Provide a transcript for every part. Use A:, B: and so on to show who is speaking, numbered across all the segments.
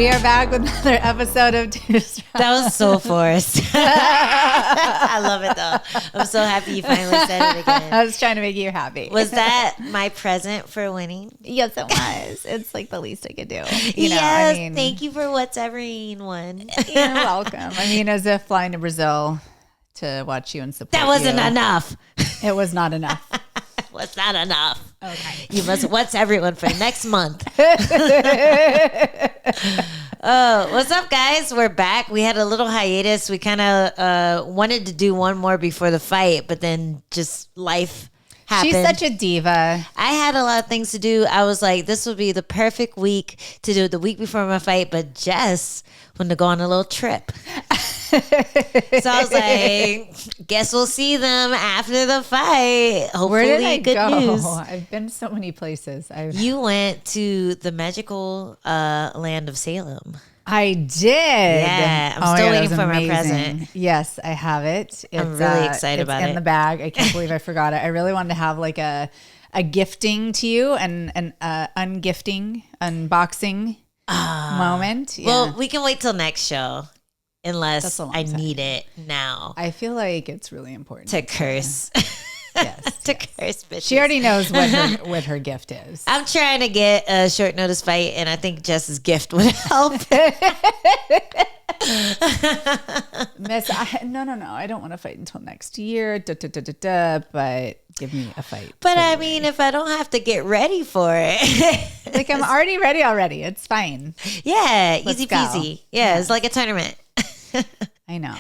A: We are back with another episode of Two Straps.
B: That was so forced. I love it though. I'm so happy you finally said it again.
A: I was trying to make you happy.
B: Was that my present for winning?
A: Yes, it was. It's like the least I could do.
B: Yes, thank you for whatevering one.
A: You're welcome. I mean, as if flying to Brazil to watch you and support
B: That wasn't
A: you.
B: enough.
A: It was not enough.
B: Was not enough.
A: Okay.
B: You must what's everyone for next month. What's up, guys? We're back. We had a little hiatus. We kind of wanted to do one more before the fight, but then just life happened.
A: She's such a diva.
B: I had a lot of things to do. I was like, this would be the perfect week to do it the week before my fight, but Jess wanted to go on a little trip. So I was like, guess we'll see them after the fight. Hopefully,
A: Where did I
B: good
A: go?
B: news.
A: I've been so many places.
B: You went to the magical land of Salem.
A: I did.
B: Yeah, I'm still waiting for my present.
A: Yes, I have it.
B: I'm really excited about it.
A: It's in the bag. I can't believe I forgot it. I really wanted to have like a gifting to you and an ungifting, unboxing moment. Yeah.
B: Well, we can wait till next show. Unless I need it now.
A: I feel like it's really important
B: to curse.
A: Yes.
B: To curse bitches.
A: She already knows what her gift is.
B: I'm trying to get a short notice fight, and I think Jess's gift would help.
A: Miss, no. I don't want to fight until next year. But give me a fight.
B: But I mean, if I don't have to get ready for it.
A: Like, I'm already ready already. It's fine.
B: Yeah,
A: Let's
B: easy
A: go.
B: peasy. Yeah, it's like a tournament.
A: I know.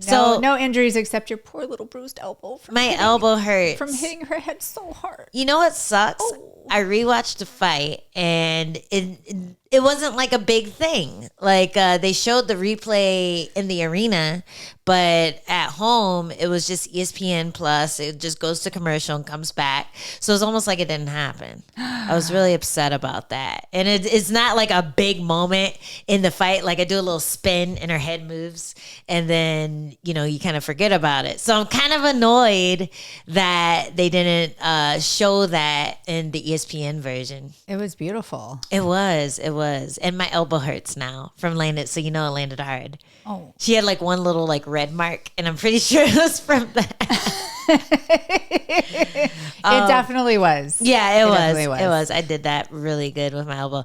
B: So
A: no injuries except your poor little bruised elbow.
B: My elbow hurts.
A: From hitting her head so hard.
B: You know what sucks?
A: Oh.
B: I rewatched the fight and it wasn't like a big thing. Like they showed the replay in the arena, but at home it was just ESPN Plus. It just goes to commercial and comes back. So it's almost like it didn't happen. I was really upset about that. And it's not like a big moment in the fight. Like I do a little spin and her head moves and then, you kind of forget about it. So I'm kind of annoyed that they didn't show that in the ESPN version.
A: It was beautiful.
B: It was. And my elbow hurts now from landing. So it landed hard.
A: Oh.
B: She had like one little like red mark and I'm pretty sure it was from that.
A: It definitely was.
B: Yeah, it was. I did that really good with my elbow.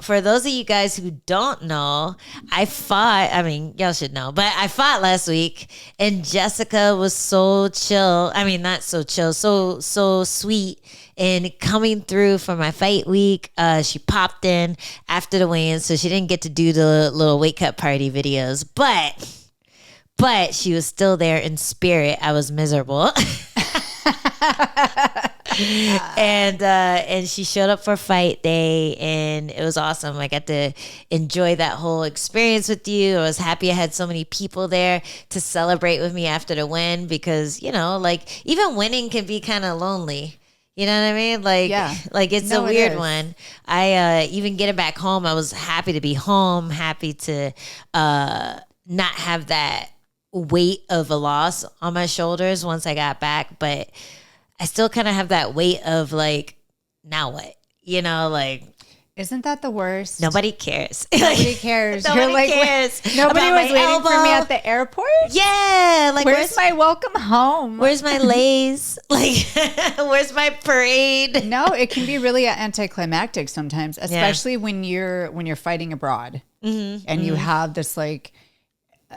B: For those of you guys who don't know, y'all should know, but I fought last week and Jessica was so chill. I mean, not so chill, so sweet. And coming through for my fight week, she popped in after the weigh-in, so she didn't get to do the little weight cut party videos, but she was still there in spirit. I was miserable. And she showed up for fight day and it was awesome. I got to enjoy that whole experience with you. I was happy I had so many people there to celebrate with me after the win because, like even winning can be kind of lonely. You know what I mean? Like it's a weird one. I even getting back home, I was happy to be home, happy to not have that weight of a loss on my shoulders once I got back, but I still kind of have that weight of like, now what?
A: Isn't that the worst?
B: Nobody cares.
A: Nobody cares.
B: Nobody cares.
A: Nobody
B: about
A: was
B: my
A: waiting
B: elbow.
A: for me at the airport?
B: Yeah. Like,
A: where's my welcome home?
B: Where's my lays? Like, where's my parade?
A: No, it can be really anticlimactic sometimes, especially when you're fighting abroad and you have this like,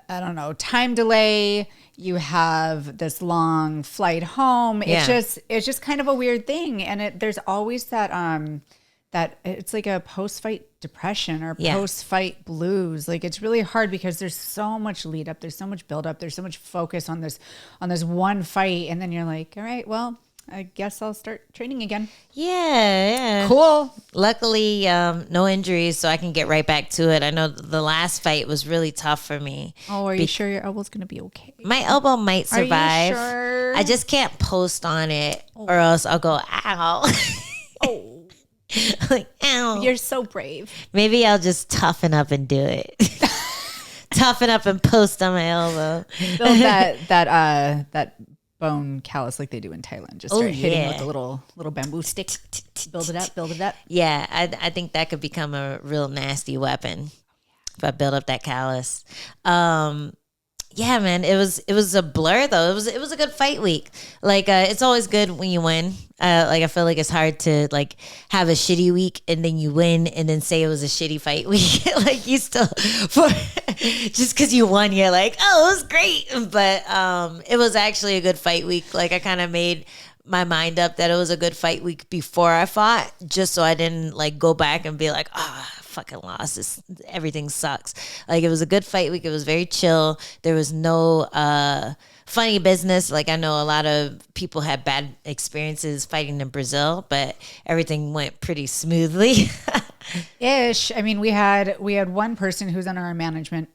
A: I don't know, time delay. You have this long flight home. It's just kind of a weird thing. And there's always that it's like a post-fight depression or post-fight blues. Like it's really hard because there's so much lead up, there's so much build up, there's so much focus on this one fight, and then you're like, all right, well, I guess I'll start training again.
B: Yeah.
A: Cool.
B: Luckily, no injuries, so I can get right back to it. I know the last fight was really tough for me.
A: Oh, are you sure your elbow's going to be okay?
B: My elbow might survive.
A: Are you sure?
B: I just can't post on it or else I'll go, ow.
A: Oh.
B: Like, ow.
A: You're so brave.
B: Maybe I'll just toughen up and do it. Toughen up and post on my elbow.
A: Build that bone callus like they do in Thailand. Just start hitting with a little bamboo stick. Build it up, build it up.
B: Yeah, I think that could become a real nasty weapon if I build up that callus. Yeah, man, it was a blur though. It was a good fight week. Like it's always good when you win. Like I feel like it's hard to like have a shitty week and then you win and then say it was a shitty fight week. Like you still for just because you won, you're like, oh, it was great. But it was actually a good fight week. Like I kind of made my mind up that it was a good fight week before I fought, just so I didn't like go back and be like, oh, fucking lost. Everything sucks. Like it was a good fight week. It was very chill. There was no funny business. Like I know a lot of people had bad experiences fighting in Brazil, but everything went pretty smoothly.
A: Ish. I mean, we had one person who's under our management.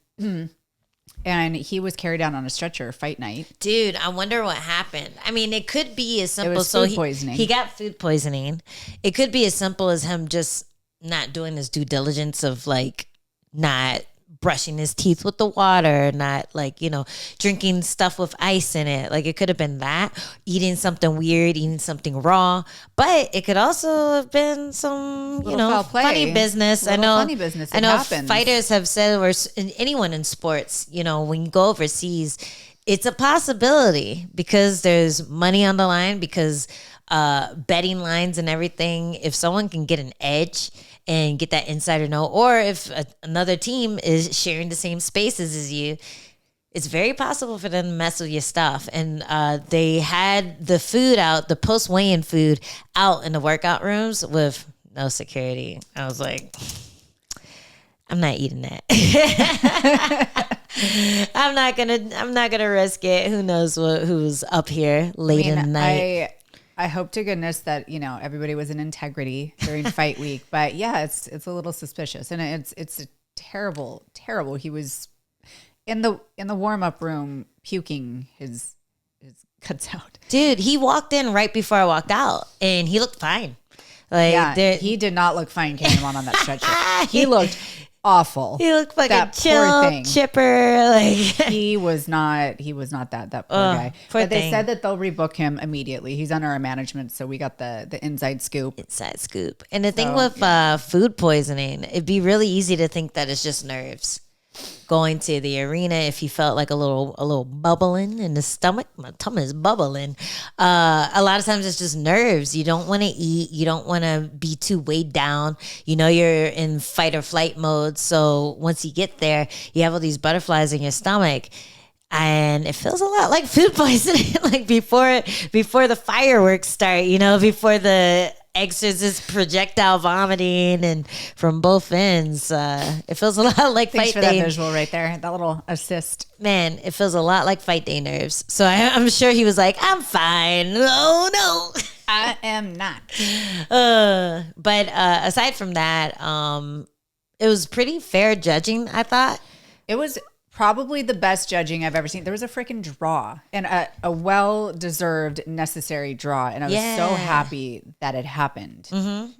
A: And he was carried out on a stretcher fight night.
B: Dude, I wonder what happened. I mean, it could be as simple.
A: It was food poisoning.
B: He got food poisoning. It could be as simple as him just not doing his due diligence of like not brushing his teeth with the water, not like, you know, drinking stuff with ice in it. Like it could have been that, eating something weird, eating something raw, but it could also have been some, you know, funny business. I know
A: funny business.
B: I know fighters have said, or anyone in sports, you know, when you go overseas, it's a possibility because there's money on the line, because betting lines and everything. If someone can get an edge and get that insider know, or if another team is sharing the same spaces as you, it's very possible for them to mess with your stuff. And they had the food out, the post-weigh-in food out in the workout rooms with no security. I was like, I'm not eating that. I'm not gonna risk it. Who knows who's up here late in the night.
A: I hope to goodness that, you know, everybody was in integrity during fight week, but yeah, it's a little suspicious, and it's a terrible. He was in the warm up room puking his guts out.
B: Dude, he walked in right before I walked out, and he looked fine. Like
A: yeah, he did not look fine carrying him on that stretcher. He looked awful.
B: He looked fucking chill, chipper. Like
A: he was not that poor guy. But they said that they'll rebook him immediately. He's under our management, so we got the inside scoop.
B: And the thing with food poisoning, it'd be really easy to think that it's just nerves. Going to the arena, if he felt like a little bubbling in the stomach, my tummy is bubbling. A lot of times it's just nerves. You don't want to eat. You don't want to be too weighed down. You know, you're in fight or flight mode. So once you get there, you have all these butterflies in your stomach. And it feels a lot like food poisoning, like before the fireworks start, you know, before the exorcist projectile vomiting and from both ends. It feels a lot like
A: Thanks
B: fight
A: for
B: day.
A: That visual right there, that little assist.
B: Man, it feels a lot like fight day nerves. So I'm sure he was like, I'm fine. Oh, no.
A: I am not.
B: But aside from that, it was pretty fair judging, I thought.
A: It was probably the best judging I've ever seen. There was a freaking draw, and a well-deserved, necessary draw. And I was so happy that it happened.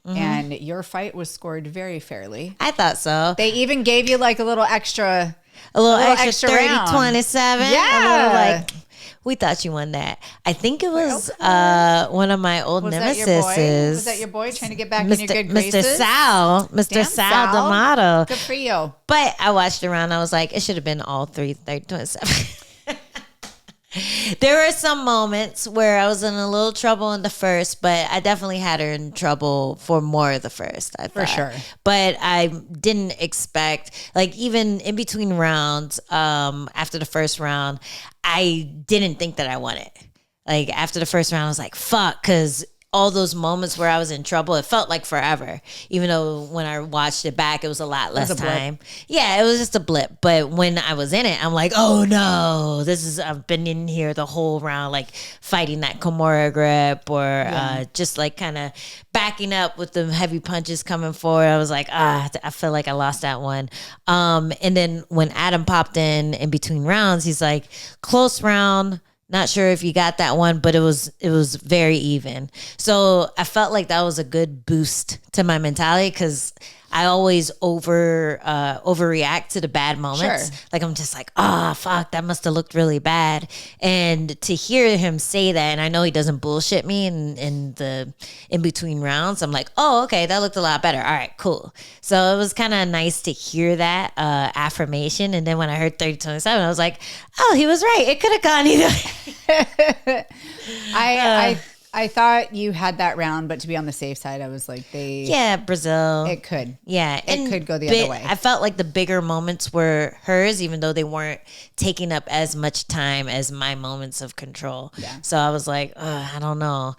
A: And your fight was scored very fairly.
B: I thought so.
A: They even gave you like a little extra
B: 30, round. 27.
A: Yeah.
B: We thought you won that. I think it was one of my old nemesis.
A: Was that your boy trying to get back in your good graces?
B: Mr. Sal D'Amato.
A: Good for you.
B: But I watched around. I was like, it should have been all 27. There were some moments where I was in a little trouble in the first, but I definitely had her in trouble for more of the first, I thought.
A: For sure.
B: But I didn't expect, like even in between rounds, after the first round, I didn't think that I won it. Like after the first round, I was like, fuck, because all those moments where I was in trouble, it felt like forever. Even though when I watched it back, it was a lot less time. Yeah, it was just a blip. But when I was in it, I'm like, oh no, I've been in here the whole round, like fighting that Kimura grip or just like kind of backing up with the heavy punches coming forward. I was like, I feel like I lost that one. And then when Adam popped in between rounds, he's like, close round. Not sure if you got that one, but it was very even. So I felt like that was a good boost to my mentality because I always overreact to the bad moments.
A: Sure.
B: Like I'm just like, oh fuck, that must have looked really bad. And to hear him say that, and I know he doesn't bullshit me in between rounds, I'm like, oh, okay, that looked a lot better. All right, cool. So it was kind of nice to hear that affirmation. And then when I heard 30-27, I was like, oh, he was right. It could have gone either way.
A: I thought you had that round, but to be on the safe side, I was like,
B: Brazil.
A: It could.
B: Yeah.
A: It could go the other way.
B: I felt like the bigger moments were hers, even though they weren't taking up as much time as my moments of control.
A: Yeah.
B: So I was like, I don't know.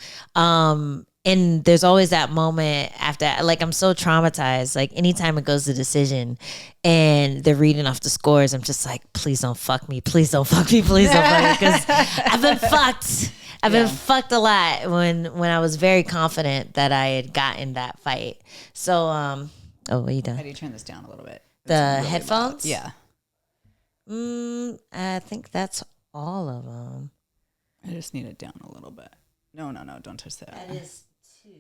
B: And there's always that moment after, like, I'm so traumatized. Like, anytime it goes to decision and they're reading off the scores, I'm just like, please don't fuck me. Please don't fuck me. Please don't fuck me. Because I've been fucked. I've been fucked a lot when I was very confident that I had gotten that fight. So, what are you doing?
A: How do you turn this down a little bit?
B: The really headphones?
A: Loud. Yeah.
B: I think that's all of them.
A: I just need it down a little bit. No, don't touch that.
B: That is 2.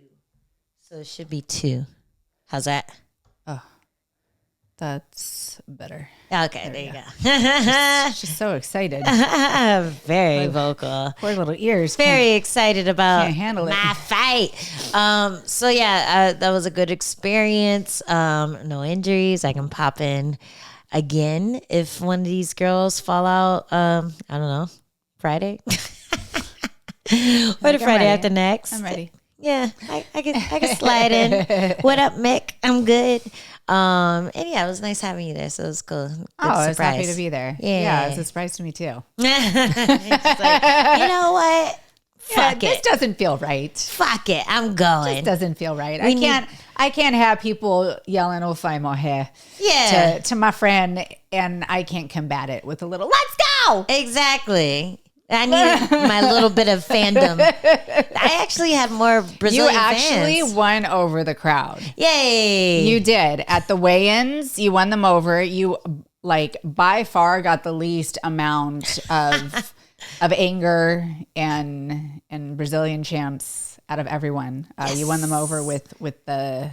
B: So it should be 2. How's that?
A: Oh, that's better.
B: Okay, there you go.
A: She's so excited.
B: Very vocal.
A: Poor little ears.
B: Very excited about
A: can't handle it.
B: my fight. So yeah, that was a good experience. No injuries. I can pop in again if one of these girls fall out. I don't know, Friday or the Friday after next.
A: I'm ready.
B: Yeah, I can slide in. What up, Mick? I'm good. And yeah, it was nice having you there. So it was cool. Good
A: I was
B: surprise.
A: happy to be there.
B: Yeah,
A: it was a surprise to me too.
B: It's like, you know what? Fuck
A: this
B: it.
A: doesn't feel right.
B: Fuck it. I'm going.
A: This doesn't feel right.
B: We
A: I can't have people yelling "Oh, find more hair" to my friend, and I can't combat it with a little "Let's go."
B: Exactly. I need my little bit of fandom. I actually have more Brazilian fans.
A: Won over the crowd.
B: Yay.
A: You did. At the weigh-ins, you won them over. You, like, by far got the least amount of anger and Brazilian champs out of everyone.
B: Yes.
A: You won them over with the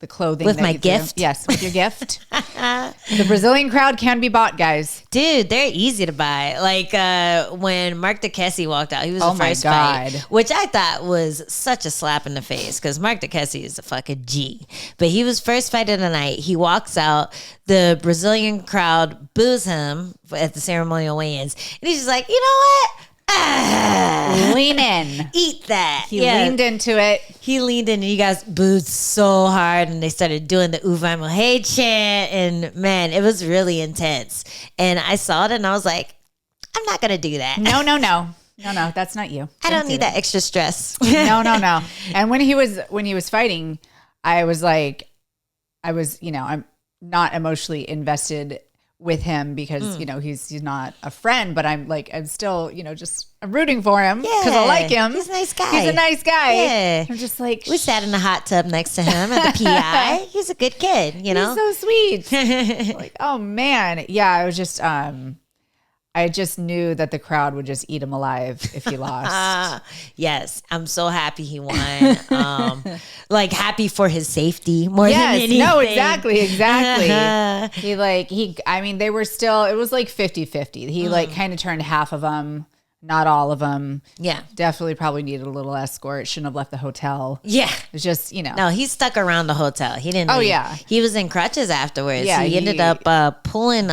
A: clothing.
B: With
A: that
B: my
A: you threw.
B: gift?
A: Yes, with your gift. The Brazilian crowd can be bought, guys.
B: Dude, they're easy to buy. Like when Mark DeCasey walked out, he was the first
A: God.
B: fight, which I thought was such a slap in the face because Mark DeCasey is a fucking G. But he was first fight of the night. He walks out. The Brazilian crowd boos him at the ceremonial weigh-ins. And he's just like, you know what?
A: Lean in.
B: Eat that.
A: He leaned into it.
B: He leaned in and you guys booed so hard and they started doing the Uvai Mohei chant and man, it was really intense. And I saw it and I was like, I'm not going to do that.
A: No, that's not you.
B: I don't need that extra stress.
A: No. And when he was fighting, I'm not emotionally invested with him because he's not a friend, but I'm still I'm rooting for him because I like him.
B: He's a nice guy.
A: He's a nice guy.
B: Yeah.
A: I'm just like,
B: we sat in the hot tub next to him at the PI. He's a good kid,
A: He's so sweet. Like, oh man, yeah. I was just I just knew that the crowd would just eat him alive if he lost.
B: Yes, I'm so happy he won. Happy for his safety more than anything.
A: No, exactly. They were still, it was like 50-50. He kind of turned half of them, not all of them.
B: Yeah.
A: Definitely probably needed a little escort. Shouldn't have left the hotel.
B: Yeah.
A: It's just,
B: No, he stuck around the hotel. He didn't leave.
A: Yeah.
B: He was in crutches afterwards.
A: Yeah,
B: he ended up pulling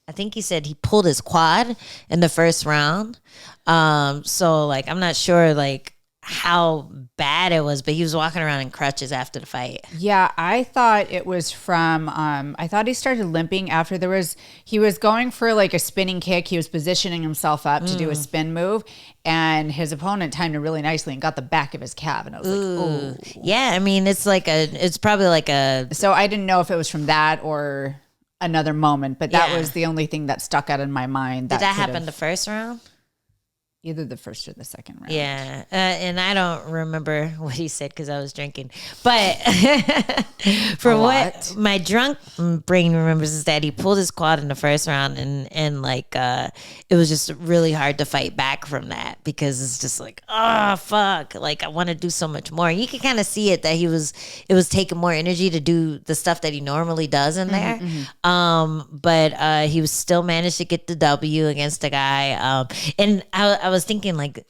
B: I think he said he pulled his quad in the first round. So I'm not sure how bad it was, but he was walking around in crutches after the fight.
A: Yeah, I thought it was from, I thought he started limping after he was going for a spinning kick. He was positioning himself up to do a spin move and his opponent timed it really nicely and got the back of his calf. And I was like, oh.
B: Yeah, I mean, it's probably
A: So I didn't know if it was from that or another moment, but that was the only thing that stuck out in my mind.
B: Did that happen the first round?
A: Either the first or the second round.
B: Yeah. And I don't remember what he said because I was drinking. But for what my drunk brain remembers is that he pulled his quad in the first round and like it was just really hard to fight back from that because it's just like, oh, fuck. Like I want to do so much more. And you can kind of see it that it was taking more energy to do the stuff that he normally does in there. But he was still managed to get the W against the guy. And I was thinking like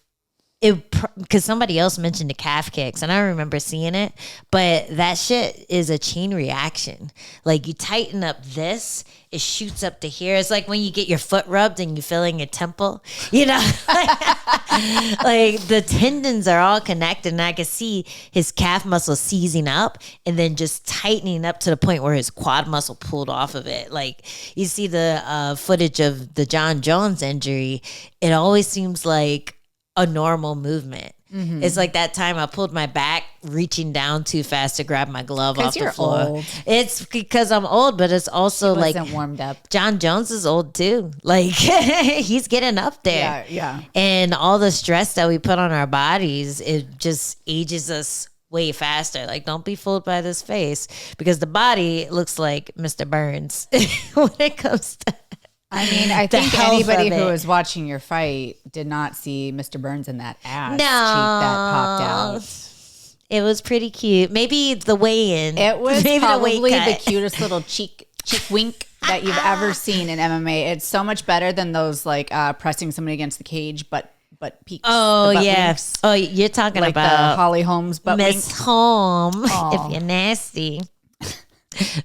B: because somebody else mentioned the calf kicks and I remember seeing it, but that shit is a chain reaction. Like you tighten up this, it shoots up to here. It's like when you get your foot rubbed and you feel in your temple, you know, like the tendons are all connected and I could see his calf muscle seizing up and then just tightening up to the point where his quad muscle pulled off of it. Like you see the footage of the John Jones injury. It always seems like a normal movement. It's like that time I pulled my back reaching down too fast to grab my glove off the floor. Old. It's because I'm old, but it's also like
A: warmed up.
B: John Jones is old too. Like he's getting up there.
A: Yeah.
B: And all the stress that we put on our bodies, it just ages us way faster. Like don't be fooled by this face because the body looks like Mr. Burns when it comes to
A: I mean, I think anybody who was watching your fight did not see Mr. Burns in that ass cheek that popped out.
B: It was pretty cute. Maybe the weigh-in.
A: It was maybe probably the cutest little cheek wink that you've ever seen in MMA. It's so much better than those like pressing somebody against the cage, but peaks.
B: Oh yes. Oh, you're talking
A: like
B: about
A: the Holly Holmes butt
B: Miss
A: wink.
B: Holmes. If you're nasty.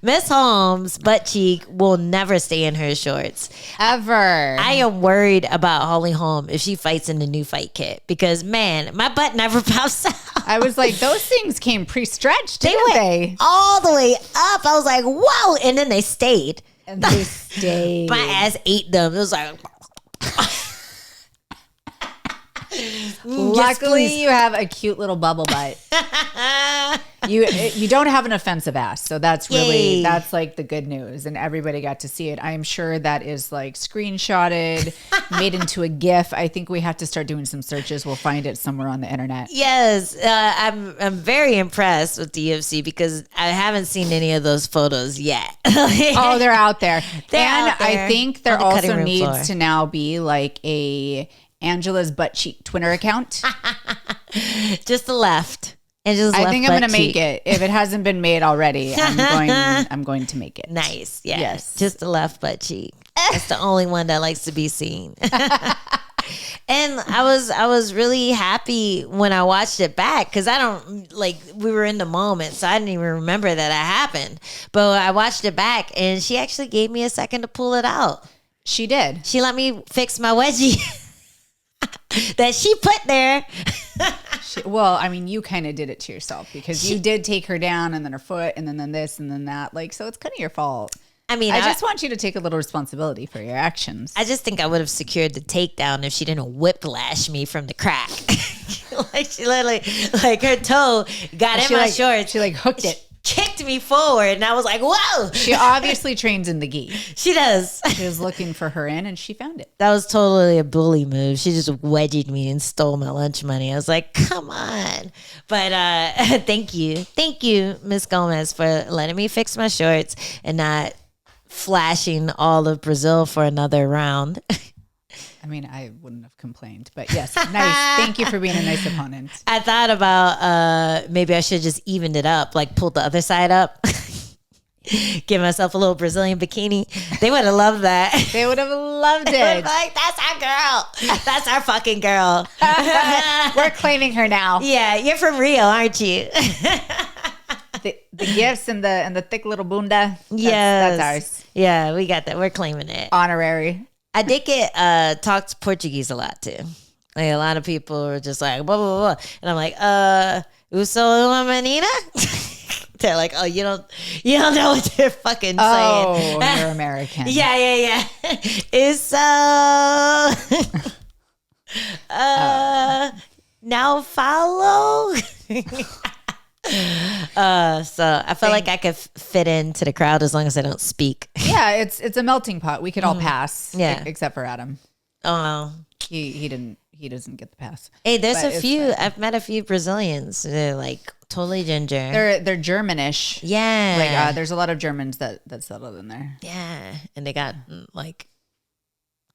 B: Miss Holmes' butt cheek will never stay in her shorts.
A: Ever.
B: I am worried about Holly Holm if she fights in the new fight kit because, man, my butt never pops out.
A: I was like, those things came pre-stretched, didn't they?
B: All the way up. I was like, whoa. And then they stayed.
A: And they stayed.
B: My ass ate them. It was like...
A: Luckily, you have a cute little bubble butt. You don't have an offensive ass, so that's like the good news, and everybody got to see it. I am sure that is like screenshotted, made into a GIF. I think we have to start doing some searches. We'll find it somewhere on the internet.
B: Yes, I'm very impressed with the UFC because I haven't seen any of those photos yet.
A: Oh, they're out there,
B: out there.
A: I think there also needs to now be like a Angela's butt cheek Twitter account.
B: Just the left. And just
A: I think I'm going to make it. If it hasn't been made already, I'm going to make it.
B: Nice. Yes. Just the left butt cheek. That's the only one that likes to be seen. And I was really happy when I watched it back because we were in the moment, so I didn't even remember that it happened. But I watched it back and she actually gave me a second to pull it out.
A: She did.
B: She let me fix my wedgie that she put there.
A: Well, I mean, you kind of did it to yourself because you did take her down and then her foot and then this and then that. Like, so it's kind of your fault.
B: I mean,
A: I just want you to take a little responsibility for your actions.
B: I just think I would have secured the takedown if she didn't whiplash me from the crack. Like she literally, like her toe got in my shorts.
A: She like hooked it.
B: Kicked me forward and I was like, whoa.
A: She obviously trains in the gi.
B: She does.
A: She was looking for her in and she found it.
B: That was totally a bully move. She just wedged me and stole my lunch money. I was like, come on. But thank you, Miss Gomez, for letting me fix my shorts and not flashing all of Brazil for another round.
A: I mean, I wouldn't have complained, but yes, nice. Thank you for being a nice opponent.
B: I thought about maybe I should just evened it up, like pulled the other side up, give myself a little Brazilian bikini. They would have loved that.
A: They would have loved it.
B: Like, that's our girl. That's our fucking girl.
A: We're claiming her now.
B: Yeah, you're from Rio, aren't you?
A: The gifts and the thick little bunda.
B: Yes.
A: That's ours.
B: Yeah, we got that. We're claiming it.
A: Honorary.
B: I did get talked Portuguese a lot too. Like a lot of people were just like blah blah blah, and I'm like, "Uso uma menina." They're like, "Oh, you don't know what they're fucking saying."
A: Oh, you're American.
B: Yeah. Uso. Now follow. So I felt like I could fit into the crowd as long as I don't speak.
A: Yeah, it's a melting pot. We could all pass.
B: Yeah,
A: except for Adam.
B: Oh,
A: he he doesn't get the pass.
B: Hey, there's
A: But
B: a few. I've met a few Brazilians. They're like totally ginger.
A: They're Germanish.
B: Yeah.
A: Like there's a lot of Germans that settled in there.
B: Yeah, and they got like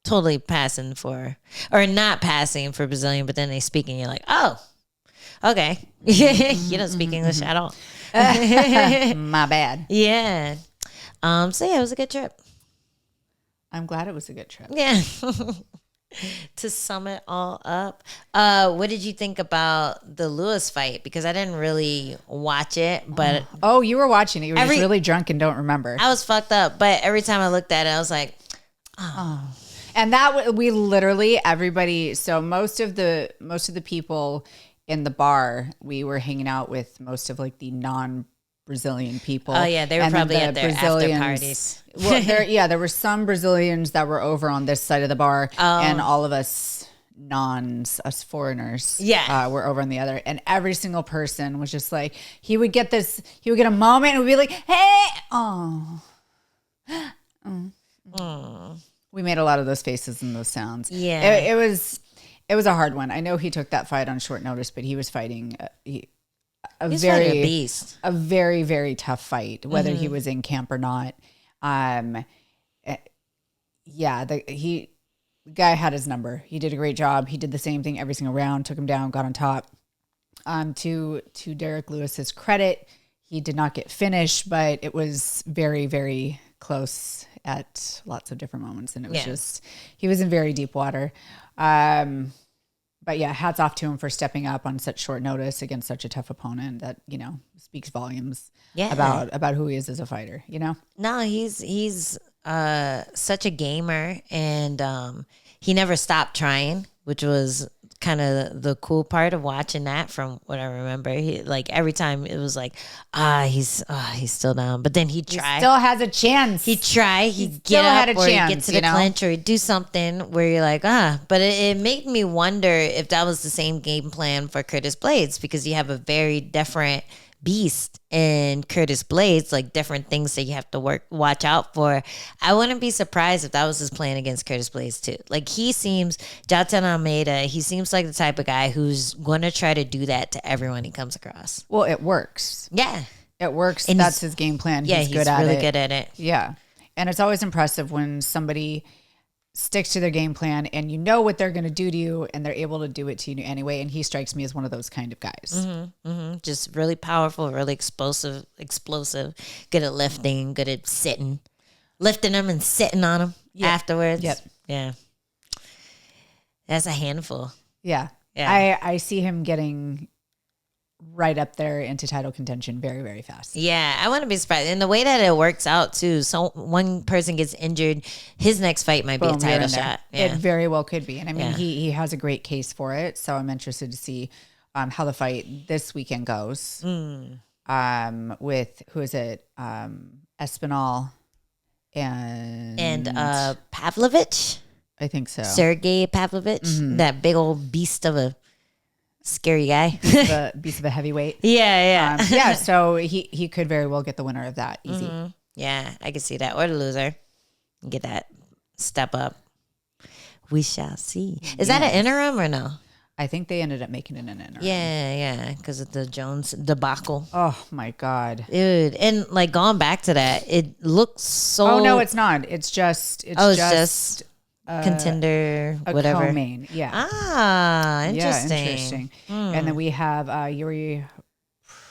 B: totally passing for, or not passing for Brazilian, but then they speak and you're like, oh, okay. You don't speak English at all.
A: My bad.
B: Yeah. So yeah, it was a good trip.
A: I'm glad it was a good trip.
B: Yeah. To sum it all up, what did you think about the Lewis fight? Because I didn't really watch it, but
A: Oh, you were watching it. You were just really drunk and don't remember.
B: I was fucked up. But every time I looked at it, I was like,
A: And that we literally everybody. So most of the people in the bar, we were hanging out with most of like the non-Brazilian people.
B: oh yeah, they were
A: And then
B: probably
A: the
B: at their after
A: Brazilians-
B: parties.
A: Well, there were some Brazilians that were over on this side of the bar, and all of us us foreigners, were over on the other. And every single person was just like, he would get a moment and would be like, hey, We made a lot of those faces and those sounds.
B: Yeah.
A: It was a hard one. I know he took that fight on short notice, but he was fighting
B: He's fighting a beast.
A: A very, very tough fight, whether he was in camp or not. The guy had his number. He did a great job. He did the same thing every single round, took him down, got on top. To Derek Lewis's credit, he did not get finished, but it was very, very close at lots of different moments. And it was he was in very deep water. But yeah, hats off to him for stepping up on such short notice against such a tough opponent that, speaks volumes about who he is as a fighter,
B: No, he's such a gamer, and he never stopped trying, which was kind of the cool part of watching that. From what I remember, he, like, every time it was like, he's still down, but then he'd try.
A: He still has a chance.
B: He'd try. He'd
A: still
B: get
A: had
B: up
A: a
B: or
A: chance,
B: he'd get to the clinch or he'd do something where you're like, But it made me wonder if that was the same game plan for Curtis Blades, because you have a very different beast in Curtis Blades, like different things that you have to watch out for. I wouldn't be surprised if that was his plan against Curtis Blades too. Like, Jailton Almeida, he seems like the type of guy who's going to try to do that to everyone he comes across.
A: Well, it works.
B: Yeah.
A: It works.
B: And
A: that's his game plan.
B: Yeah,
A: he's good at
B: really
A: it.
B: good at it.
A: Yeah. And it's always impressive when somebody sticks to their game plan and you know what they're going to do to you and they're able to do it to you anyway. And he strikes me as one of those kind of guys.
B: Just really powerful, really explosive, good at lifting, good at lifting them and sitting on them afterwards.
A: Yep.
B: Yeah. That's a handful.
A: Yeah.
B: Yeah.
A: I see him getting right up there into title contention very, very fast.
B: Yeah, I wouldn't be surprised. And the way that it works out too, so one person gets injured, his next fight might be a title shot. Yeah.
A: It very well could be. And I mean, he has a great case for it. So I'm interested to see how the fight this weekend goes. With, who is it? Espinal and
B: Pavlovich.
A: I think so.
B: Sergey Pavlovich, that big old beast of a scary guy.
A: The beast of a heavyweight.
B: Yeah.
A: So he could very well get the winner of that. Easy.
B: Yeah, I could see that. Or the loser. Get that step up. We shall see. Is that an interim or no?
A: I think they ended up making it an interim.
B: Yeah. Because of the Jones debacle.
A: Oh my God.
B: Dude. And like, going back to that, it looks so.
A: Oh no, it's not. It's just
B: contender, whatever.
A: Co-main. Yeah.
B: Interesting.
A: Yeah, interesting. And then we have Yuri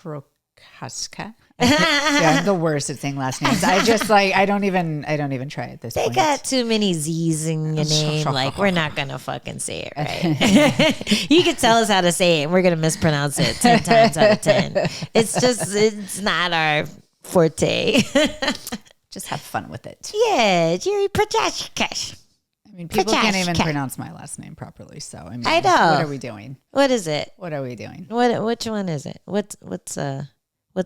A: Prokaska. Yeah, I'm the worst at saying last names. I don't even try at this point.
B: They got too many Z's in your name. Like, we're not gonna fucking say it right. You can tell us how to say it and we're gonna mispronounce it 10 times out of 10. It's not our forte.
A: Just have fun with it.
B: Yeah, Yuri Prokaska.
A: I mean, people can't even pronounce my last name properly. So I mean,
B: I know.
A: What are we doing?
B: What is it?
A: What are we doing?
B: Which one is it? What's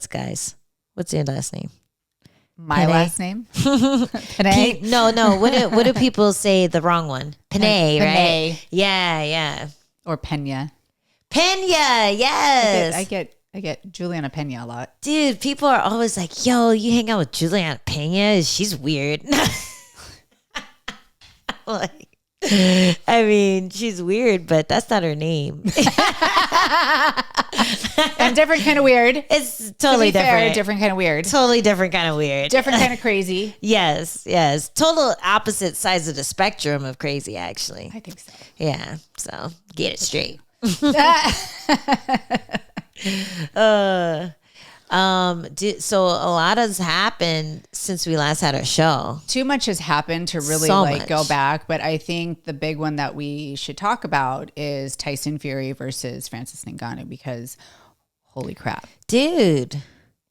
B: guys? What's your last name?
A: My
B: Panay?
A: last name? Panay?
B: No. What do people say the wrong one? Panay,
A: Panay.
B: Right? Yeah.
A: Or Pena.
B: Pena, yes.
A: I get Juliana Pena a lot.
B: Dude, people are always like, yo, you hang out with Juliana Pena? She's weird. Like, I mean, she's weird, but that's not her name.
A: And different kind of weird.
B: It's totally different.
A: Different kind of weird.
B: Totally different kind of weird.
A: Different kind of crazy.
B: Yes. Total opposite sides of the spectrum of crazy, actually.
A: I think so.
B: Yeah. So get it straight. So a lot has happened since we last had our show.
A: Too much has happened to really go back, but I think the big one that we should talk about is Tyson Fury versus Francis Ngannou, because holy crap,
B: dude,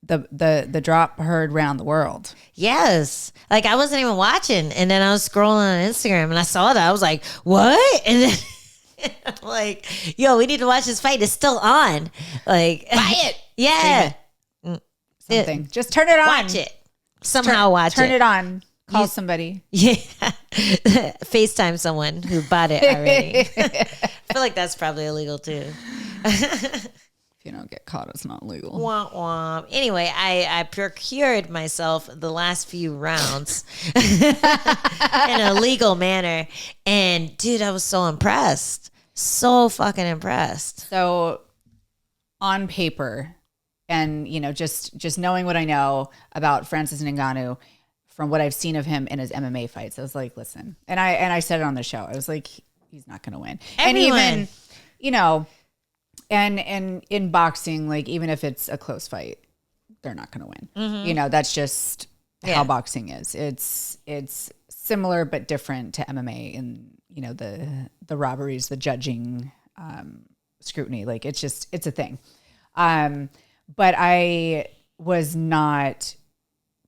A: the drop heard around the world.
B: Yes, like I wasn't even watching, and then I was scrolling on Instagram and I saw that. I was like, what? And then I'm like, yo, we need to watch this fight. It's still on. Like,
A: buy it.
B: Yeah.
A: Something. Just turn it on.
B: Watch it. Somehow watch it.
A: Turn it on. Call somebody.
B: Yeah. FaceTime someone who bought it already. I feel like that's probably illegal too.
A: If you don't get caught, it's not legal.
B: Womp womp. Anyway, I procured myself the last few rounds in a legal manner. And dude, I was so impressed. So fucking impressed.
A: So on paper, and just knowing what I know about Francis Ngannou from what I've seen of him in his MMA fights, I was like, listen, and I said it on the show. I was like, he's not going to win.
B: Everyone.
A: And even, and in boxing, like even if it's a close fight, they're not going to win. Mm-hmm. That's just how boxing is. It's similar but different to MMA in the robberies, the judging, scrutiny. Like it's a thing. But I was not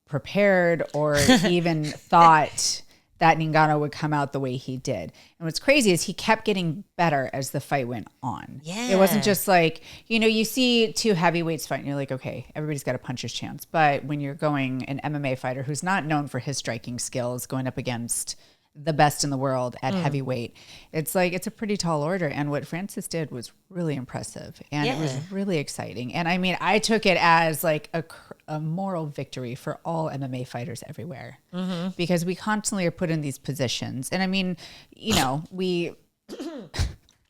A: prepared or even thought that Ngannou would come out the way he did. And what's crazy is he kept getting better as the fight went on.
B: Yeah.
A: It wasn't just like, you see two heavyweights fight and you're like, okay, everybody's got a puncher's chance. But when you're going an MMA fighter who's not known for his striking skills going up against the best in the world at heavyweight, it's like, it's a pretty tall order. And what Francis did was really impressive, and it was really exciting. And I mean, I took it as like a moral victory for all MMA fighters everywhere, because we constantly are put in these positions. And I mean, we,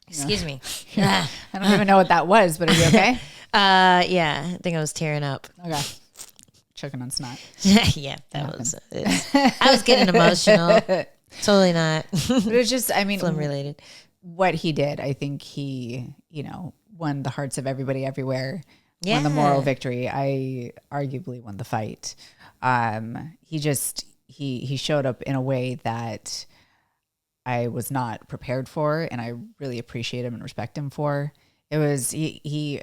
B: excuse me.
A: I don't even know what that was, but are you okay?
B: Yeah, I think I was tearing up.
A: Okay. Choking on snot.
B: Yeah, that was it. I was getting emotional. Totally not.
A: But it was just, I mean,
B: film related.
A: What he did, I think he, won the hearts of everybody everywhere.
B: Yeah.
A: Won the moral victory. I arguably won the fight. He showed up in a way that I was not prepared for, and I really appreciate him and respect him for. It was, he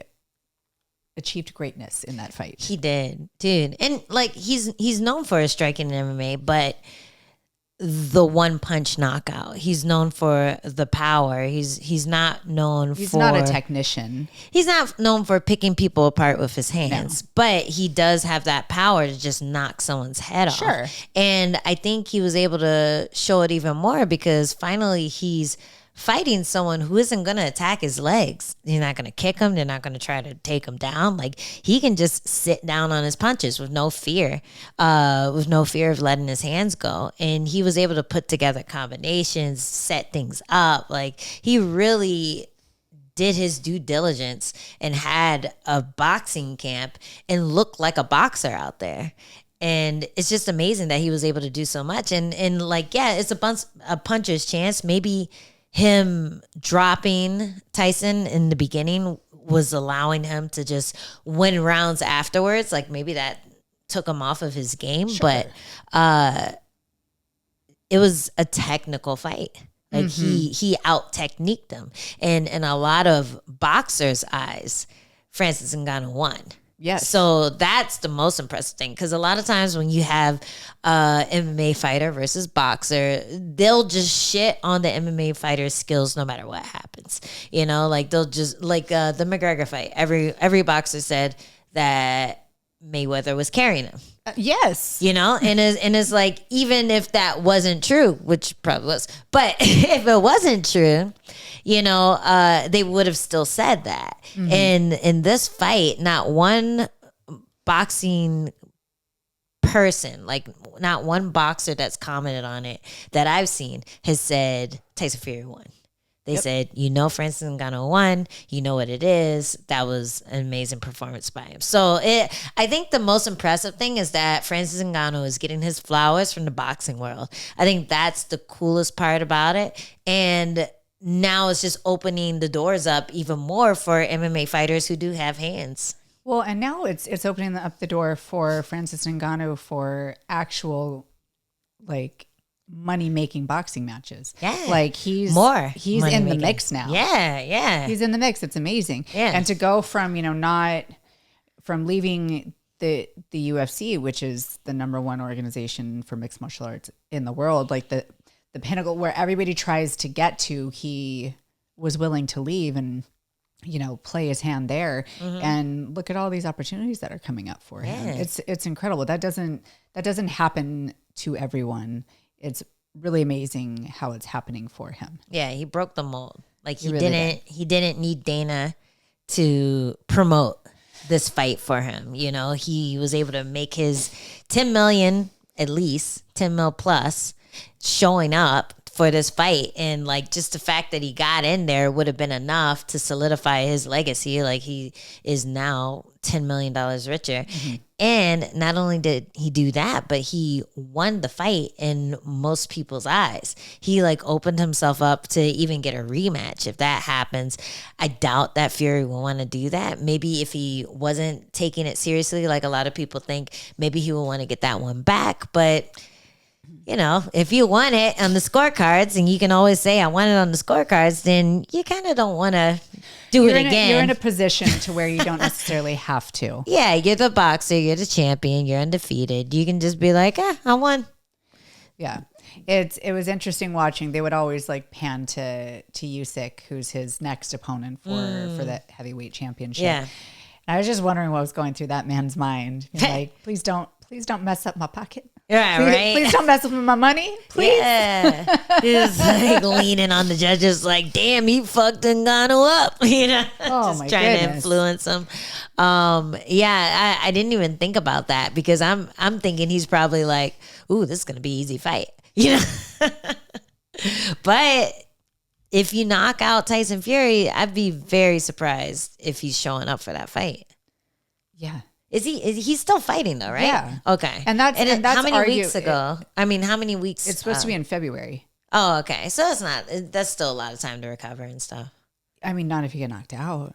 A: achieved greatness in that fight.
B: He did, dude. And like he's known for his striking in MMA, but the one punch knockout. He's known for the power. He's not known
A: He's
B: for
A: not a technician.
B: He's not known for picking people apart with his hands, but he does have that power to just knock someone's head off.
A: Sure.
B: And I think he was able to show it even more because finally he's fighting someone who isn't going to attack his legs. You're not going to kick him. They're not going to try to take him down. Like he can just sit down on his punches with no fear of letting his hands go. And he was able to put together combinations, set things up. Like he really did his due diligence and had a boxing camp and looked like a boxer out there. And it's just amazing that he was able to do so much. And like, yeah, it's a puncher's chance. Maybe him dropping Tyson in the beginning was allowing him to just win rounds afterwards. Like maybe that took him off of his game, but it was a technical fight. Like he out techniqued him, and in a lot of boxers' eyes, Francis Ngannou won.
A: Yes.
B: So that's the most impressive thing, because a lot of times when you have MMA fighter versus boxer, they'll just shit on the MMA fighter's skills no matter what happens. Like they'll just like the McGregor fight. Every boxer said that Mayweather was carrying him.
A: Yes.
B: And it's like, even if that wasn't true, which probably was, but if it wasn't true, they would have still said that. And in this fight, not one boxing person, like not one boxer that's commented on it that I've seen has said Tyson Fury won. They said, Francis Ngannou won. You know what it is. That was an amazing performance by him. So I think the most impressive thing is that Francis Ngannou is getting his flowers from the boxing world. I think that's the coolest part about it. And now it's just opening the doors up even more for MMA fighters who do have hands.
A: Well, and now it's opening up the door for Francis Ngannou for actual, like, money-making boxing matches.
B: Yeah.
A: Like he's in the mix now.
B: Yeah.
A: He's in the mix. It's amazing.
B: Yeah.
A: And to go from, from leaving the UFC, which is the number one organization for mixed martial arts in the world, like the pinnacle where everybody tries to get to, he was willing to leave and, play his hand there. And look at all these opportunities that are coming up for him. It's incredible. That doesn't happen to everyone. It's really amazing how it's happening for him.
B: Yeah, he broke the mold. Like he
A: really
B: didn't need Dana to promote this fight for him. He was able to make his 10 million, at least 10 mil plus, showing up for this fight, and like just the fact that he got in there would have been enough to solidify his legacy. Like he is now $10 million richer. And not only did he do that, but he won the fight in most people's eyes. He like opened himself up to even get a rematch if that happens. I doubt that Fury will want to do that. Maybe if he wasn't taking it seriously, like a lot of people think, maybe he will want to get that one back. But if you won it on the scorecards, and you can always say, I won it on the scorecards, then you kind of don't want to do it again.
A: You're in a position to where you don't necessarily have to.
B: Yeah, you're the boxer, you're the champion, you're undefeated. You can just be like, I won.
A: Yeah. It was interesting watching. They would always like pan to Usyk, who's his next opponent for that heavyweight championship.
B: Yeah.
A: And I was just wondering what was going through that man's mind. Like, please don't mess up my pocket.
B: Yeah,
A: right. Please don't mess with my money. Please.
B: Yeah. He's like leaning on the judges, like, damn, he fucked Ngannou up.
A: Oh,
B: just
A: my
B: trying
A: goodness.
B: to influence him. I didn't even think about that, because I'm thinking he's probably like, ooh, this is gonna be an easy fight. But if you knock out Tyson Fury, I'd be very surprised if he's showing up for that fight.
A: Yeah.
B: He's still fighting though, right?
A: Yeah.
B: Okay.
A: And that's
B: how many weeks ago? How many weeks?
A: It's supposed to be in February.
B: Oh, okay. So that's still a lot of time to recover and stuff.
A: I mean, not if you get knocked out.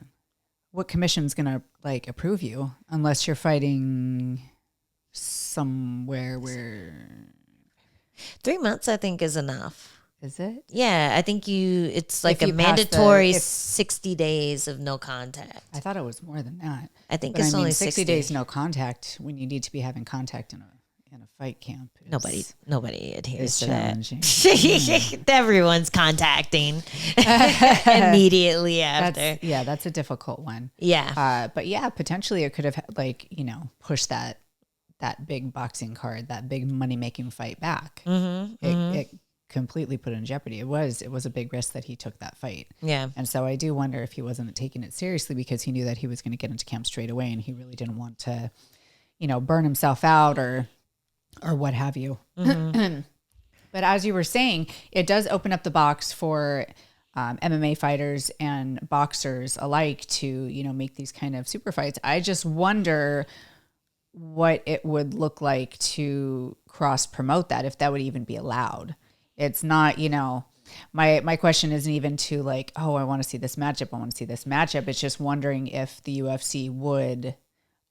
A: What commission's gonna like approve you unless you're fighting somewhere where
B: 3 months, I think, is enough.
A: Is it?
B: Yeah, I think it's like a mandatory 60 days of no contact.
A: I thought it was more than that.
B: I think it's only 60
A: days no contact when you need to be having contact in a fight camp.
B: Nobody adheres to
A: challenging.
B: that. Everyone's contacting immediately after.
A: That's a difficult one.
B: Yeah.
A: But yeah, potentially it could have pushed that big boxing card, that big money making fight back. It completely put it in jeopardy. It was a big risk that he took that fight.
B: Yeah.
A: And so I do wonder if he wasn't taking it seriously because he knew that he was going to get into camp straight away, and he really didn't want to, burn himself out or what have you. But as you were saying, it does open up the box for MMA fighters and boxers alike to, make these kind of super fights. I just wonder what it would look like to cross promote that, if that would even be allowed. It's not, my question isn't even to like, oh, I want to see this matchup. It's just wondering if the UFC would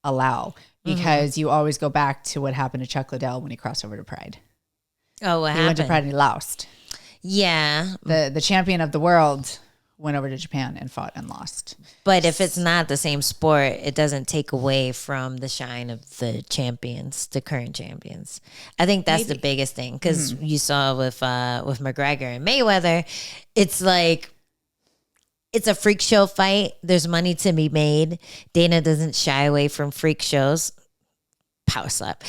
A: allow, because you always go back to what happened to Chuck Liddell when he crossed over to Pride.
B: Oh, what happened?
A: He went to Pride and he lost.
B: Yeah.
A: The champion of the world went over to Japan and fought and lost.
B: But if it's not the same sport, it doesn't take away from the shine of the champions, the current champions. I think that's the biggest thing, because you saw with McGregor and Mayweather, it's like, it's a freak show fight. There's money to be made. Dana doesn't shy away from freak shows. Power slap.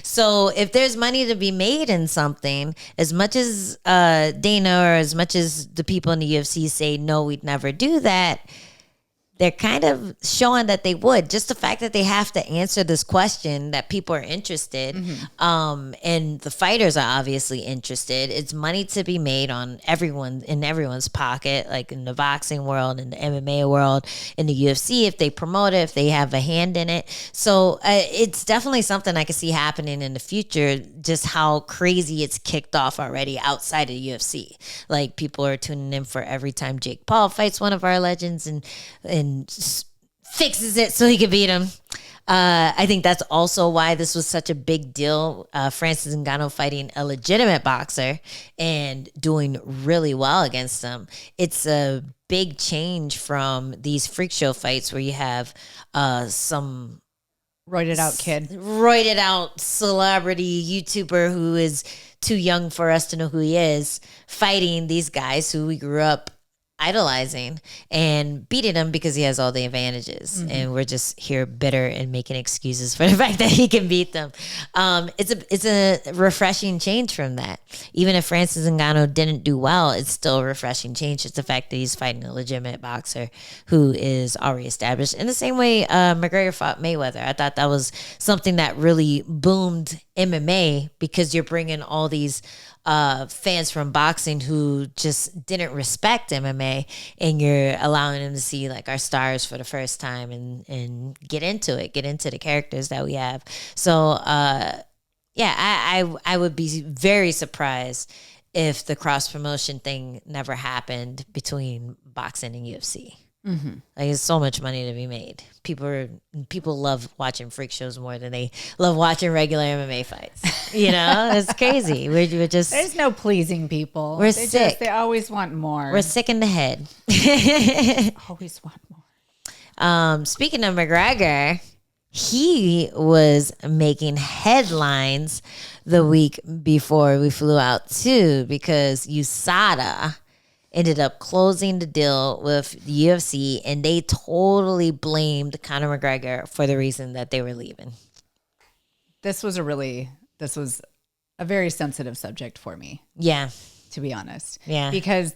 B: So if there's money to be made in something, as much as Dana or as much as the people in the UFC say, no, we'd never do that, they're kind of showing that they would. Just the fact that they have to answer this question, that people are interested, and the fighters are obviously interested. It's money to be made on everyone's pocket, like in the boxing world, in the MMA world, in the UFC, if they promote it, if they have a hand in it. So it's definitely something I can see happening in the future, just how crazy it's kicked off already outside of the UFC. Like, people are tuning in for every time Jake Paul fights one of our legends and fixes it so he can beat him. I think that's also why this was such a big deal. Francis Ngannou fighting a legitimate boxer and doing really well against him. It's a big change from these freak show fights where you have some
A: roided out celebrity YouTuber who is too young for us to know who he is, fighting these guys who we grew up idolizing and beating him because he has all the advantages, and we're just here bitter and making excuses for the fact that he can beat them. It's a refreshing change from that. Even if Francis Ngannou didn't do well, it's still a refreshing change. It's the fact that he's fighting a legitimate boxer who is already established. In the same way McGregor fought Mayweather, I thought that was something that really boomed MMA, because you're bringing all these fans from boxing who just didn't respect MMA, and you're allowing them to see like our stars for the first time and get into the characters that we have. So I would be very surprised if the cross promotion thing never happened between boxing and UFC. Like, it's so much money to be made. People love watching freak shows more than they love watching regular MMA fights. You know, it's crazy. We're just, there's no pleasing people.
B: We're sick.
A: They always want more.
B: We're sick in the head.
A: Always want more.
B: Speaking of McGregor, he was making headlines the week before we flew out too, because USADA ended up closing the deal with the UFC, and they totally blamed Conor McGregor for the reason that they were leaving.
A: This was a very sensitive subject for me.
B: Yeah.
A: To be honest.
B: Yeah.
A: Because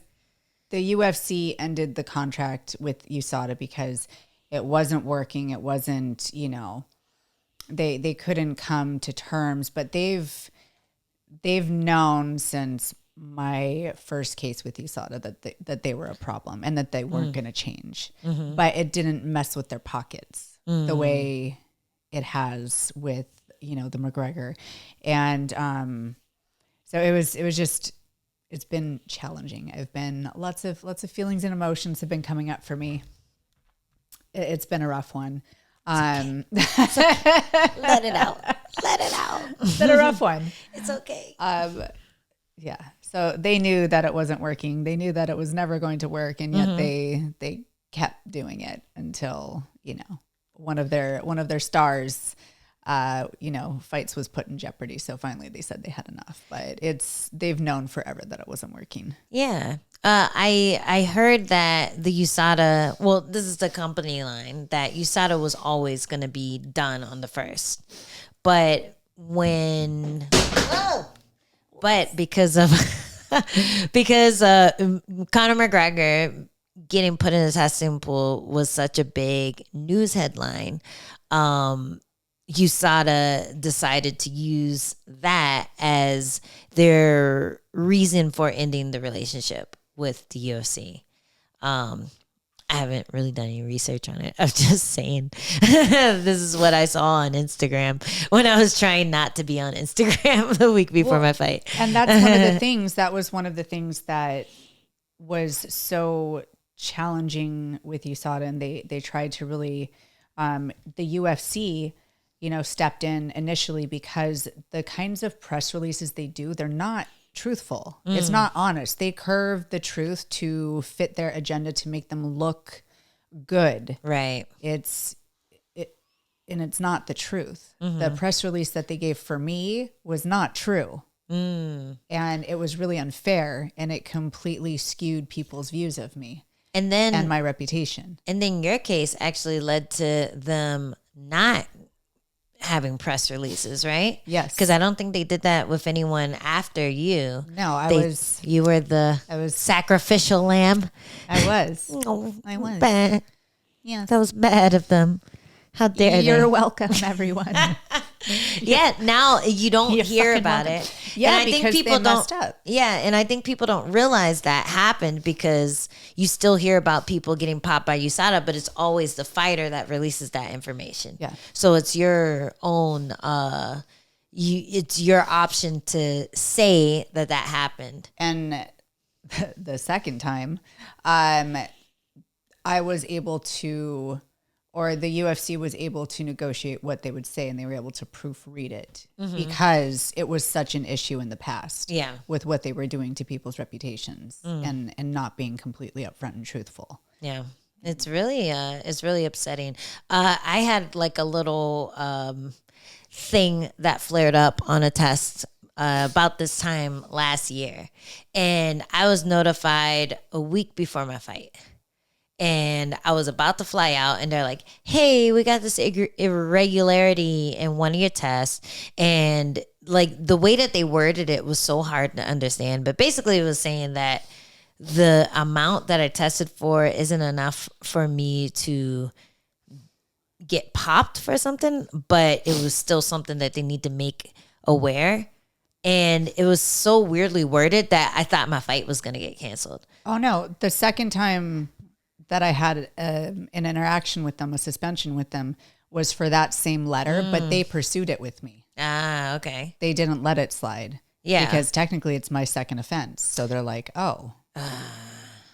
A: the UFC ended the contract with USADA because it wasn't working. It wasn't, they couldn't come to terms, but they've known since my first case with USADA that they were a problem and that they weren't going to change, but it didn't mess with their pockets the way it has with, the McGregor. And, so it was just, it's been challenging. I've been lots of feelings and emotions have been coming up for me. It's been a rough one.
B: Let it out.
A: It's been a rough one.
B: It's okay.
A: Yeah. So they knew that it wasn't working. They knew that it was never going to work, and yet they kept doing it until, one of their stars, fights was put in jeopardy. So finally they said they had enough, but they've known forever that it wasn't working.
B: Yeah. I heard that the USADA, well, this is the company line, that USADA was always going to be done on the 1st. But because Conor McGregor getting put in the testing pool was such a big news headline, USADA decided to use that as their reason for ending the relationship with the UFC. I haven't really done any research on it. I'm just saying this is what I saw on Instagram when I was trying not to be on Instagram the week before my fight.
A: And that's one of the things, that was so challenging with USADA. And they tried to really, the UFC, stepped in initially because the kinds of press releases they do, they're not truthful. It's not honest. They curve the truth to fit their agenda to make them look good.
B: Right.
A: And it's not the truth. The press release that they gave for me was not true. And it was really unfair, and it completely skewed people's views of me and my reputation. And
B: then your case actually led to them not having press releases, right?
A: Yes.
B: Because I don't think they did that with anyone after you.
A: No,
B: You were the sacrificial lamb.
A: I was.
B: Oh,
A: I was.
B: Bad.
A: Yes.
B: That was bad of them. How dare they?
A: You're welcome, everyone.
B: Yeah, now you don't
A: You're
B: hear
A: fucking
B: about
A: welcome.
B: it.
A: Yeah,
B: and I
A: because
B: think people
A: they
B: don't.
A: messed up.
B: Yeah, and I think people don't realize that happened because you still hear about people getting popped by USADA, but it's always the fighter that releases that information.
A: Yeah.
B: So it's your own. It's your option to say that happened.
A: And the second time, I was able to, or the UFC was able to negotiate what they would say, and they were able to proofread it because it was such an issue in the past.
B: Yeah.
A: With what they were doing to people's reputations and not being completely upfront and truthful.
B: Yeah. It's really upsetting. I had like a little thing that flared up on a test about this time last year, and I was notified a week before my fight. And I was about to fly out, and they're like, "Hey, we got this irregularity in one of your tests." And like the way that they worded it was so hard to understand. But basically, it was saying that the amount that I tested for isn't enough for me to get popped for something, but it was still something that they need to make aware. And it was so weirdly worded that I thought my fight was going to get canceled.
A: Oh, no. The second time that I had an interaction with them, a suspension with them, was for that same letter, but they pursued it with me.
B: Ah, okay.
A: They didn't let it slide.
B: Yeah.
A: Because technically it's my second offense. So they're like, oh.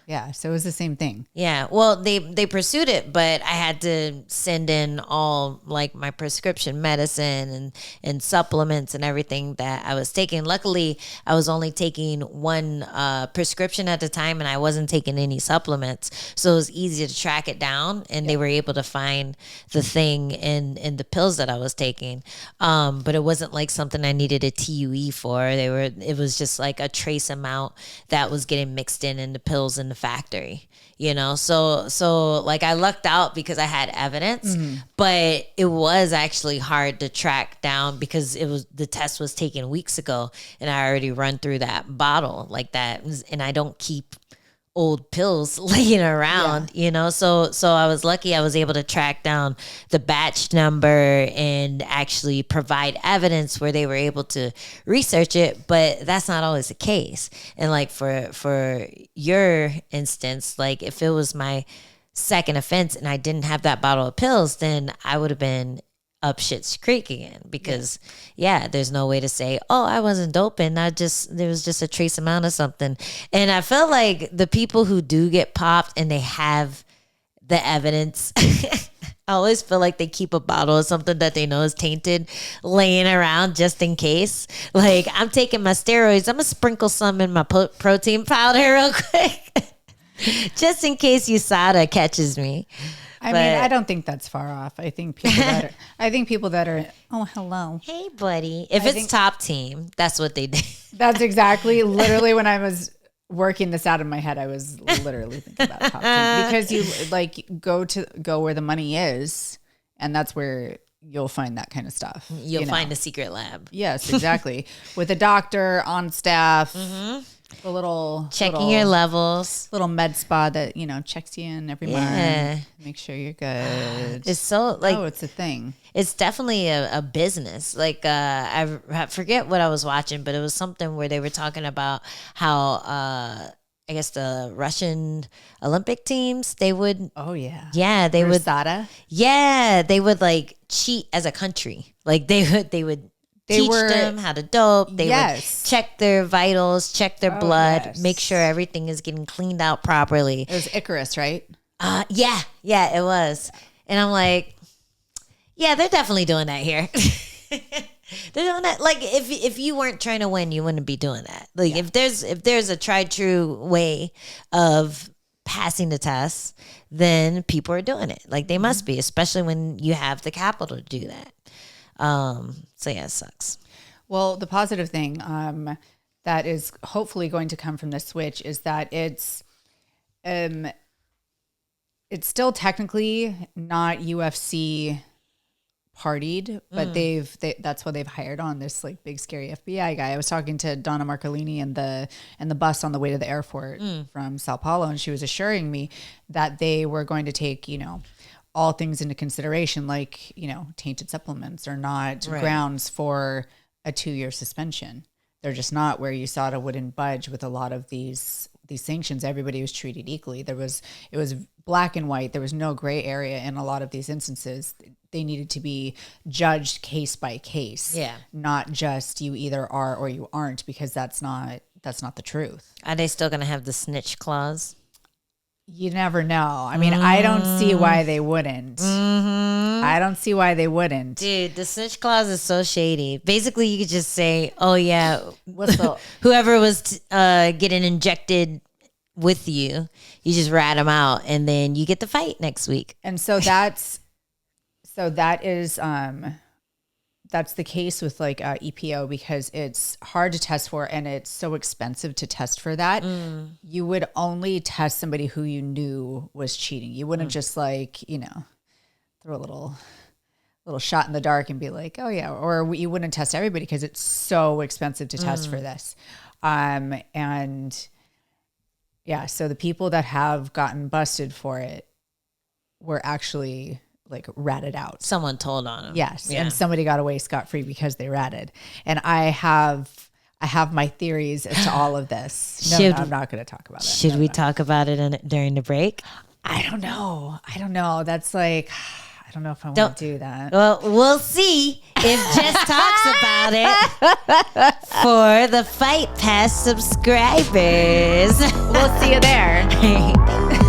A: Yeah, so it was the same thing.
B: Yeah, well, they pursued it, but I had to send in all like my prescription medicine and supplements and everything that I was taking. Luckily, I was only taking one prescription at the time, and I wasn't taking any supplements, so it was easy to track it down. And they were able to find the thing in the pills that I was taking, but it wasn't like something I needed a TUE for. It was just like a trace amount that was getting mixed in the pills in the factory, so like I lucked out because I had evidence, but it was actually hard to track down because the test was taken weeks ago, and I already run through that bottle like that, and I don't keep old pills laying around, so I was lucky I was able to track down the batch number and actually provide evidence where they were able to research it, but that's not always the case. And like for your instance, like if it was my second offense and I didn't have that bottle of pills, then I would have been up shit's creek again because there's no way to say, oh, I wasn't doping. There was just a trace amount of something. And I felt like the people who do get popped and they have the evidence, I always feel like they keep a bottle of something that they know is tainted laying around just in case. Like I'm taking my steroids, I'm gonna sprinkle some in my protein powder real quick. Just in case USADA catches me.
A: I mean, I don't think that's far off. I think people that are, oh, hello.
B: Hey, buddy. If it's top team, that's what they did.
A: That's exactly, literally when I was working this out in my head, I was literally thinking about top team. Because you like go where the money is, and that's where you'll find that kind of stuff.
B: You'll find a secret lab.
A: Yes, exactly. With a doctor on staff. The
B: checking your levels,
A: little med spa that checks you in every month, make sure you're good.
B: It's so like
A: it's a thing.
B: It's definitely a business. Like I forget what I was watching, but it was something where they were talking about how I guess the Russian Olympic teams, they would they would
A: USADA.
B: They would like cheat as a country. Like they would teach them how to dope. They would check their vitals, check their blood, make sure everything is getting cleaned out properly.
A: It was Icarus, right?
B: Yeah, it was. And I'm like, yeah, they're definitely doing that here. They're doing that. Like if you weren't trying to win, you wouldn't be doing that. Like if there's a tried true way of passing the test, then people are doing it. Like they must be, especially when you have the capital to do that. So yeah, it sucks.
A: Well, the positive thing that is hopefully going to come from the switch is that it's still technically not UFC partied, but that's why they've hired on this like big scary FBI guy. I was talking to Donna Marcolini in the bus on the way to the airport from Sao Paulo, and she was assuring me that they were going to take, all things into consideration, like, tainted supplements are not grounds for a 2-year suspension. They're just not, where USADA wouldn't budge with a lot of these sanctions. Everybody was treated equally. It was black and white. There was no gray area in a lot of these instances. They needed to be judged case by case. Yeah. Not just you either are or you aren't, because that's not the truth.
B: Are they still going to have the snitch clause?
A: You never know. I mean, I don't see why they wouldn't. I don't see why they wouldn't.
B: Dude, the snitch clause is so shady. Basically, you could just say, oh, yeah, whoever was getting injected with you, you just rat them out, and then you get the fight next week.
A: And so that is that's the case with like EPO, because it's hard to test for and it's so expensive to test for that. You would only test somebody who you knew was cheating. You wouldn't just like, throw a little shot in the dark and be like, oh yeah, or you wouldn't test everybody because it's so expensive to test for this. And yeah, so the people that have gotten busted for it were actually like ratted out.
B: Someone told on them.
A: Yes. Yeah. And somebody got away scot-free because they ratted. And I have my theories as to all of this. No, I'm not going to talk about it.
B: Should we talk about it during the break?
A: I don't know. That's like, I don't know if I want to do that.
B: Well, we'll see if Jess talks about it for the Fight Pass subscribers.
A: We'll see you there.